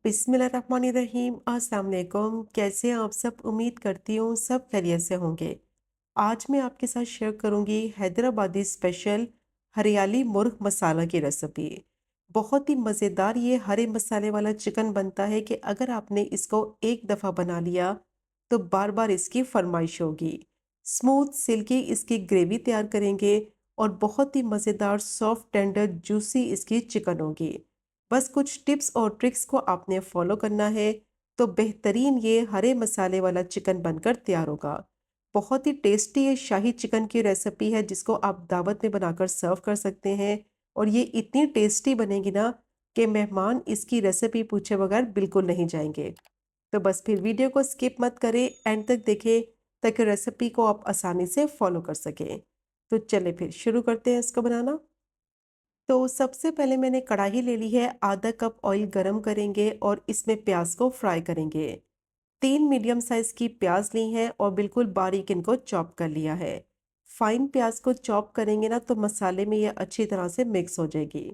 बिस्मिल्लाहिर्रहमानिर्रहीम। अस्सलाम वालेकुम। कैसे हैं आप सब? उम्मीद करती हूँ सब खैरियत से होंगे। आज मैं आपके साथ शेयर करूंगी हैदराबादी स्पेशल हरियाली मुर्ग मसाला की रेसिपी। बहुत ही मज़ेदार ये हरे मसाले वाला चिकन बनता है कि अगर आपने इसको एक दफ़ा बना लिया तो बार बार इसकी फरमाइश होगी। स्मूथ सिल्की इसकी ग्रेवी तैयार करेंगे और बहुत ही मज़ेदार सॉफ्ट टेंडर जूसी इसकी चिकन होगी। बस कुछ टिप्स और ट्रिक्स को आपने फॉलो करना है तो बेहतरीन ये हरे मसाले वाला चिकन बनकर तैयार होगा। बहुत ही टेस्टी ये शाही चिकन की रेसिपी है जिसको आप दावत में बनाकर सर्व कर सकते हैं। और ये इतनी टेस्टी बनेगी ना कि मेहमान इसकी रेसिपी पूछे बगैर बिल्कुल नहीं जाएंगे। तो बस फिर वीडियो को स्किप मत करें, एंड तक देखें ताकि रेसिपी को आप आसानी से फॉलो कर सकें। तो चले फिर शुरू करते हैं इसको बनाना। तो सबसे पहले मैंने कढ़ाई ले ली है, आधा कप ऑयल गरम करेंगे और इसमें प्याज को फ्राई करेंगे। 3 मीडियम साइज की प्याज ली है और बिल्कुल बारीक इनको चॉप कर लिया है। फाइन प्याज को चॉप करेंगे ना तो मसाले में ये अच्छी तरह से मिक्स हो जाएगी।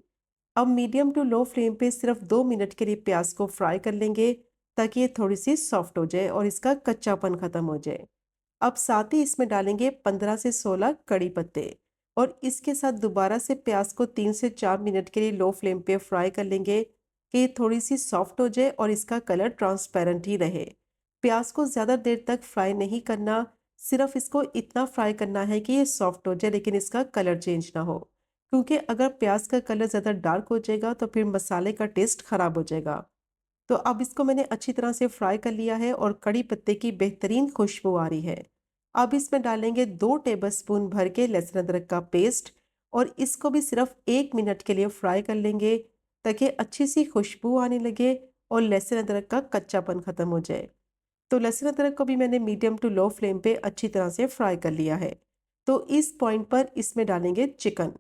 अब मीडियम टू लो फ्लेम पे सिर्फ 2 मिनट के लिए प्याज को फ्राई कर लेंगे ताकि ये थोड़ी सी सॉफ्ट हो जाए और इसका कच्चापन खत्म हो जाए। अब साथ ही इसमें डालेंगे 15 से 16 कड़ी पत्ते और इसके साथ दोबारा से प्याज को 3 से 4 मिनट के लिए लो फ्लेम पे फ्राई कर लेंगे कि ये थोड़ी सी सॉफ्ट हो जाए और इसका कलर ट्रांसपेरेंट ही रहे। प्याज को ज़्यादा देर तक फ्राई नहीं करना, सिर्फ इसको इतना फ्राई करना है कि ये सॉफ्ट हो जाए लेकिन इसका कलर चेंज ना हो। क्योंकि अगर प्याज का कलर ज़्यादा डार्क हो जाएगा तो फिर मसाले का टेस्ट खराब हो जाएगा। तो अब इसको मैंने अच्छी तरह से फ्राई कर लिया है और कड़ी पत्ते की बेहतरीन खुशबू आ रही है। अब इसमें डालेंगे 2 टेबलस्पून भर के लहसुन अदरक का पेस्ट और इसको भी सिर्फ 1 मिनट के लिए फ्राई कर लेंगे ताकि अच्छी सी खुशबू आने लगे और लहसुन अदरक का कच्चापन खत्म हो जाए। तो लहसुन अदरक को भी मैंने मीडियम टू लो फ्लेम पे अच्छी तरह से फ्राई कर लिया है। तो इस पॉइंट पर इसमें डालेंगे चिकन।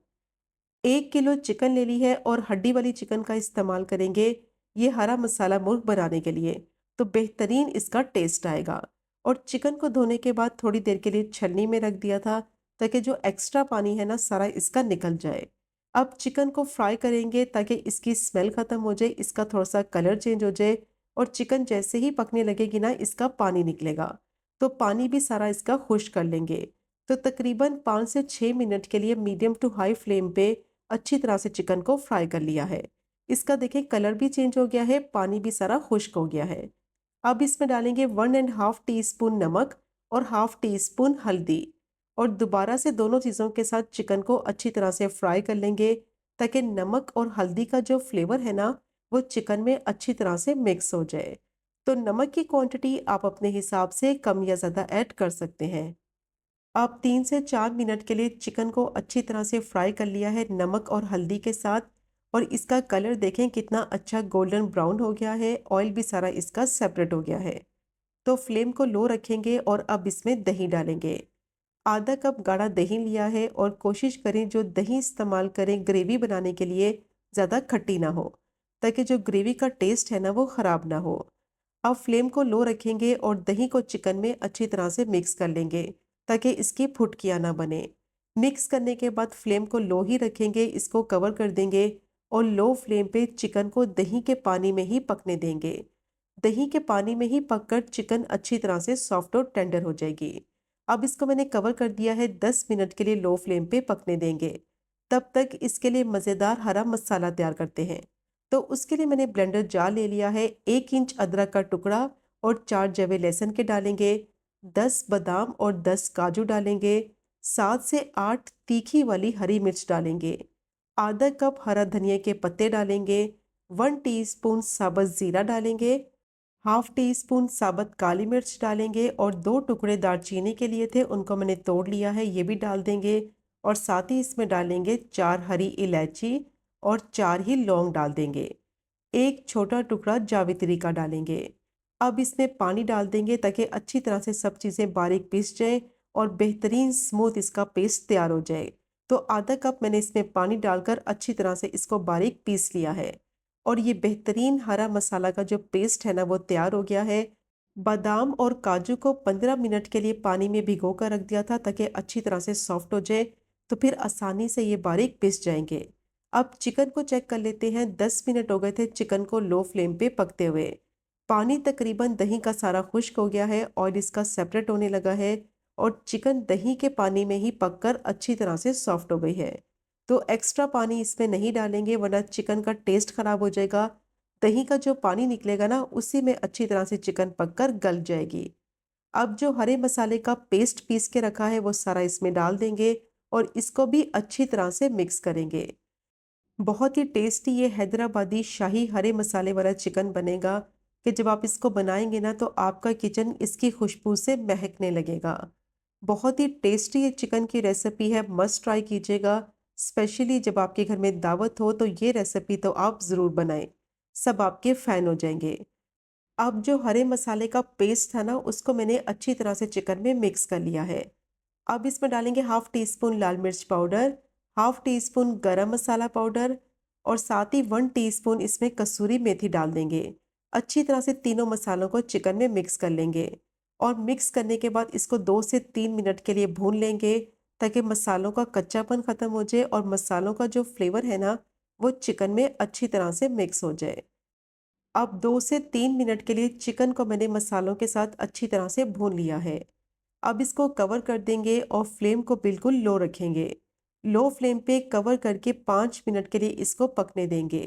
1 किलो चिकन ले ली है और हड्डी वाली चिकन का इस्तेमाल करेंगे ये हरा मसाला मुर्ग बनाने के लिए, तो बेहतरीन इसका टेस्ट आएगा। और चिकन को धोने के बाद थोड़ी देर के लिए छलनी में रख दिया था ताकि जो एक्स्ट्रा पानी है ना सारा इसका निकल जाए। अब चिकन को फ्राई करेंगे ताकि इसकी स्मेल खत्म हो जाए, इसका थोड़ा सा कलर चेंज हो जाए और चिकन जैसे ही पकने लगेगी ना इसका पानी निकलेगा। तो पानी भी सारा इसका खुश्क कर लेंगे। तो तकरीबन 5 से 6 मिनट के लिए मीडियम टू हाई फ्लेम पे अच्छी तरह से चिकन को फ्राई कर लिया है। इसका देखिए कलर भी चेंज हो गया है, पानी भी सारा खुश्क हो गया है। अब इसमें डालेंगे 1.5 टीस्पून नमक और हाफ टी स्पून हल्दी और दोबारा से दोनों चीज़ों के साथ चिकन को अच्छी तरह से फ्राई कर लेंगे ताकि नमक और हल्दी का जो फ्लेवर है ना वो चिकन में अच्छी तरह से मिक्स हो जाए। तो नमक की क्वांटिटी आप अपने हिसाब से कम या ज़्यादा ऐड कर सकते हैं। आप 3 से 4 मिनट के लिए चिकन को अच्छी तरह से फ्राई कर लिया है नमक और हल्दी के साथ और इसका कलर देखें कितना अच्छा गोल्डन ब्राउन हो गया है, ऑयल भी सारा इसका सेपरेट हो गया है। तो फ्लेम को लो रखेंगे और अब इसमें दही डालेंगे। आधा कप गाढ़ा दही लिया है और कोशिश करें जो दही इस्तेमाल करें ग्रेवी बनाने के लिए ज़्यादा खट्टी ना हो ताकि जो ग्रेवी का टेस्ट है ना वो ख़राब ना हो। अब फ्लेम को लो रखेंगे और दही को चिकन में अच्छी तरह से मिक्स कर लेंगे ताकि इसकी फुटकियाँ ना बने। मिक्स करने के बाद फ्लेम को लो ही रखेंगे, इसको कवर कर देंगे और लो फ्लेम पे चिकन को दही के पानी में ही पकने देंगे। दही के पानी में ही पककर चिकन अच्छी तरह से सॉफ्ट और टेंडर हो जाएगी। अब इसको मैंने कवर कर दिया है, 10 मिनट के लिए लो फ्लेम पे पकने देंगे। तब तक इसके लिए मज़ेदार हरा मसाला तैयार करते हैं। तो उसके लिए मैंने ब्लेंडर जार ले लिया है, 1 इंच अदरक का टुकड़ा और 4 जवे लहसुन के डालेंगे, 10 बादाम और 10 काजू डालेंगे, 7 से 8 तीखी वाली हरी मिर्च डालेंगे, आधा कप हरा धनिया के पत्ते डालेंगे, 1 टीस्पून साबुत जीरा डालेंगे, हाफ टी स्पून साबुत काली मिर्च डालेंगे और 2 टुकड़े दालचीनी के लिए थे उनको मैंने तोड़ लिया है, ये भी डाल देंगे। और साथ ही इसमें डालेंगे 4 हरी इलायची और 4 ही लौंग डाल देंगे। एक छोटा टुकड़ा जावित्री का डालेंगे। अब इसमें पानी डाल देंगे ताकि अच्छी तरह से सब चीज़ें बारीक पीस जाए और बेहतरीन स्मूथ इसका पेस्ट तैयार हो जाए। तो आधा कप मैंने इसमें पानी डालकर अच्छी तरह से इसको बारीक पीस लिया है और ये बेहतरीन हरा मसाला का जो पेस्ट है ना वो तैयार हो गया है। बादाम और काजू को 15 मिनट के लिए पानी में भिगो कर रख दिया था ताकि अच्छी तरह से सॉफ्ट हो जाए, तो फिर आसानी से ये बारीक पिस जाएंगे। अब चिकन को चेक कर लेते हैं। 10 मिनट हो गए थे चिकन को लो फ्लेम पे पकते हुए। पानी तकरीबन दही का सारा खुश्क हो गया है, ऑयल इसका सेपरेट होने लगा है और चिकन दही के पानी में ही पककर अच्छी तरह से सॉफ्ट हो गई है। तो एक्स्ट्रा पानी इसमें नहीं डालेंगे वरना चिकन का टेस्ट खराब हो जाएगा। दही का जो पानी निकलेगा ना उसी में अच्छी तरह से चिकन पककर गल जाएगी। अब जो हरे मसाले का पेस्ट पीस के रखा है वो सारा इसमें डाल देंगे और इसको भी अच्छी तरह से मिक्स करेंगे। बहुत ही टेस्टी ये हैदराबादी शाही हरे मसाले वाला चिकन बनेगा कि जब आप इसको बनाएंगे ना तो आपका किचन इसकी खुशबू से महकने लगेगा। बहुत ही टेस्टी ये चिकन की रेसिपी है, मस्ट ट्राई कीजिएगा। स्पेशली जब आपके घर में दावत हो तो ये रेसिपी तो आप ज़रूर बनाएं, सब आपके फ़ैन हो जाएंगे। अब जो हरे मसाले का पेस्ट था ना उसको मैंने अच्छी तरह से चिकन में मिक्स कर लिया है। अब इसमें डालेंगे हाफ टी स्पून लाल मिर्च पाउडर, हाफ टी स्पून गरम मसाला पाउडर और साथ ही 1 टीस्पून इसमें कसूरी मेथी डाल देंगे। अच्छी तरह से तीनों मसालों को चिकन में मिक्स कर लेंगे और मिक्स करने के बाद इसको 2 से 3 मिनट के लिए भून लेंगे ताकि मसालों का कच्चापन ख़त्म हो जाए और मसालों का जो फ्लेवर है ना वो चिकन में अच्छी तरह से मिक्स हो जाए। अब 2 से 3 मिनट के लिए चिकन को मैंने मसालों के साथ अच्छी तरह से भून लिया है। अब इसको कवर कर देंगे और फ्लेम को बिल्कुल लो रखेंगे। लो फ्लेम पे कवर करके 5 मिनट के लिए इसको पकने देंगे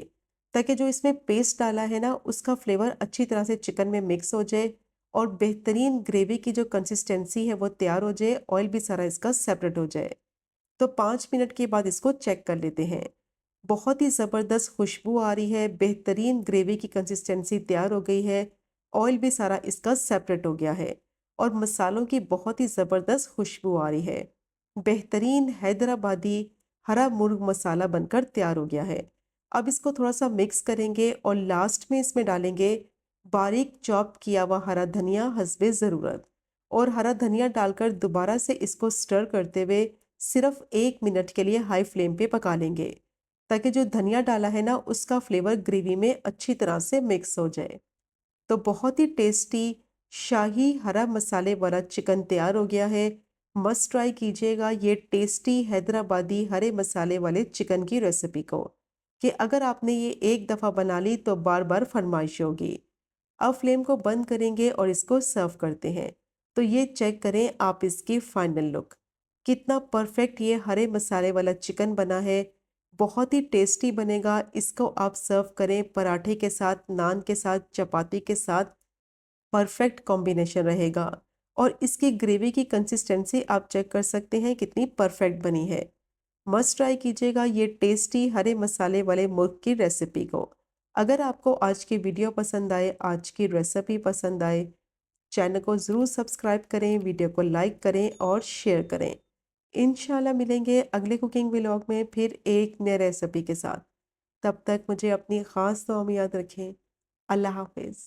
ताकि जो इसमें पेस्ट डाला है ना उसका फ्लेवर अच्छी तरह से चिकन में मिक्स हो जाए और बेहतरीन ग्रेवी की जो कंसिस्टेंसी है वो तैयार हो जाए, ऑयल भी सारा इसका सेपरेट हो जाए। तो 5 मिनट के बाद इसको चेक कर लेते हैं। बहुत ही ज़बरदस्त खुशबू आ रही है, बेहतरीन ग्रेवी की कंसिस्टेंसी तैयार हो गई है, ऑयल भी सारा इसका सेपरेट हो गया है और मसालों की बहुत ही ज़बरदस्त खुशबू आ रही है। बेहतरीन हैदराबादी हरा मुर्ग मसाला बनकर तैयार हो गया है। अब इसको थोड़ा सा मिक्स करेंगे और लास्ट में इसमें डालेंगे बारीक चॉप किया हुआ हरा धनिया हस्बे ज़रूरत और हरा धनिया डालकर दोबारा से इसको स्टर करते हुए सिर्फ 1 मिनट के लिए हाई फ्लेम पे पका लेंगे ताकि जो धनिया डाला है ना उसका फ्लेवर ग्रेवी में अच्छी तरह से मिक्स हो जाए। तो बहुत ही टेस्टी शाही हरा मसाले वाला चिकन तैयार हो गया है। मस्ट ट्राई कीजिएगा ये टेस्टी हैदराबादी हरे मसाले वाले चिकन की रेसिपी को कि अगर आपने ये एक दफ़ा बना ली तो बार बार फरमाइश होगी। अब फ्लेम को बंद करेंगे और इसको सर्व करते हैं। तो ये चेक करें आप इसकी फाइनल लुक, कितना परफेक्ट ये हरे मसाले वाला चिकन बना है। बहुत ही टेस्टी बनेगा। इसको आप सर्व करें पराठे के साथ, नान के साथ, चपाती के साथ, परफेक्ट कॉम्बिनेशन रहेगा। और इसकी ग्रेवी की कंसिस्टेंसी आप चेक कर सकते हैं कितनी परफेक्ट बनी है। मस्ट ट्राई कीजिएगा ये टेस्टी हरे मसाले वाले मुर्ग की रेसिपी को। अगर आपको आज की वीडियो पसंद आए, आज की रेसिपी पसंद आए, चैनल को ज़रूर सब्सक्राइब करें, वीडियो को लाइक करें और शेयर करें। इंशाल्लाह मिलेंगे अगले कुकिंग व्लॉग में फिर एक नए रेसिपी के साथ। तब तक मुझे अपनी ख़ास दुआ में याद रखें। अल्लाह हाफिज़।